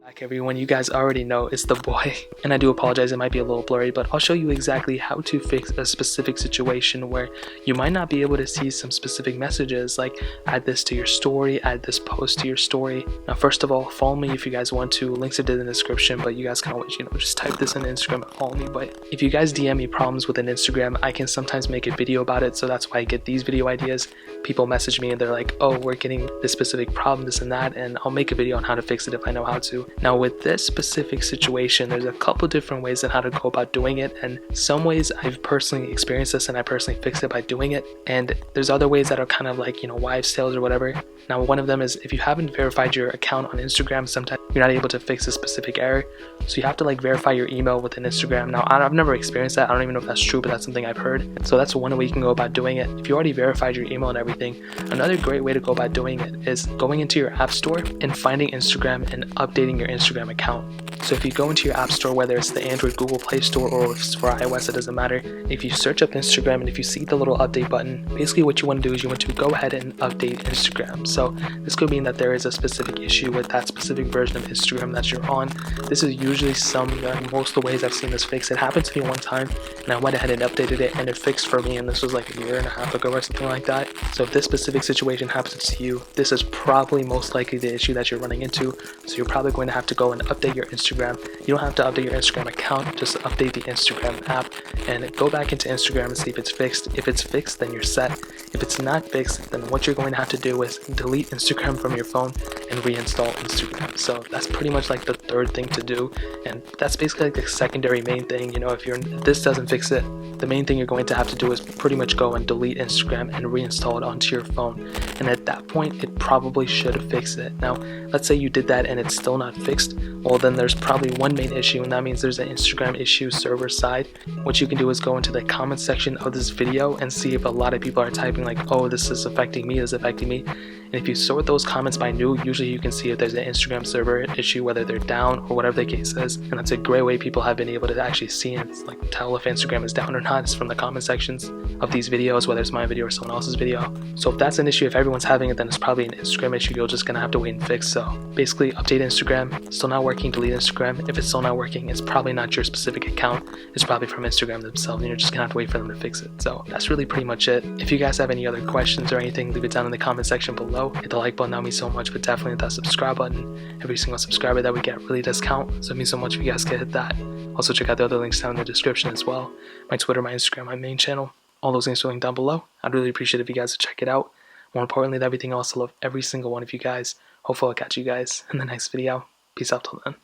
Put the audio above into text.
Back everyone, you guys already know it's the boy, and I do apologize, it might be a little blurry, but I'll show you exactly how to fix a specific situation where you might not be able to see some specific messages, like add this to your story, add this post to your story. Now first of all, follow me if you guys want to, links are in the description, but you guys can always, just type this in Instagram and follow me. But if you guys DM me problems with an Instagram, I can sometimes make a video about it, so that's why I get these video ideas. People message me and they're like, oh, we're getting this specific problem, this and that, and I'll make a video on how to fix it if I know how to. Now with this specific situation, there's a couple different ways on how to go about doing it, and some ways I've personally experienced this and I personally fixed it by doing it, and there's other ways that are kind of like, wives tales or whatever. Now one of them is if you haven't verified your account on Instagram, sometimes you're not able to fix a specific error, so you have to like verify your email with an Instagram. Now I've never experienced that, I don't even know if that's true, but that's something I've heard. So that's one way you can go about doing it. If you already verified your email and everything, another great way to go about doing it is going into your app store and finding Instagram and updating your Instagram account. So if you go into your app store, whether it's the Android Google Play Store or if it's for iOS, it doesn't matter. If you search up Instagram and if you see the little update button, basically what you want to do is you want to go ahead and update Instagram. So this could mean that there is a specific issue with that specific version of Instagram that you're on. This is usually most of the ways I've seen this fix. It happened to me one time and I went ahead and updated it and it fixed for me, and this was like a year and a half ago or something like that. So if this specific situation happens to you, this is probably most likely the issue that you're running into. So you're probably going to have to go and update your Instagram. You don't have to update your Instagram account, just update the Instagram app and go back into Instagram and see if it's fixed. If it's fixed, then you're set. If it's not fixed, then what you're going to have to do is delete Instagram from your phone and reinstall Instagram. So that's pretty much like the third thing to do, and that's basically like the secondary main thing. If this doesn't fix it, the main thing you're going to have to do is pretty much go and delete Instagram and reinstall it onto your phone, and at that point it probably should fix it. Now let's say you did that and it's still not fixed, well then there's probably one main issue, and that means there's an Instagram issue server side. What you can do is go into the comment section of this video and see if a lot of people are typing like, oh, this is affecting me, this is affecting me. And if you sort those comments by new, usually you can see if there's an Instagram server issue, whether they're down or whatever the case is. And that's a great way people have been able to actually see and like tell if Instagram is down or not, is from the comment sections of these videos, whether it's my video or someone else's video. So if that's an issue, if everyone's having it, then it's probably an Instagram issue you're just gonna have to wait and fix. So basically update Instagram, still not working, delete Instagram. If it's still not working, it's probably not your specific account, it's probably from Instagram themselves, and you're just gonna have to wait for them to fix it. So that's really pretty much it. If you guys have any other questions or anything, leave it down in the comment section below. Hit the like button, that means so much, but definitely hit that subscribe button. Every single subscriber that we get really does count, so it means so much if you guys can hit that. Also check out the other links down in the description as well. My Twitter, my Instagram, my main channel, all those links are linked down below. I'd really appreciate it if you guys would check it out. More importantly than everything else, I love every single one of you guys. Hopefully I'll catch you guys in the next video. Peace out till then.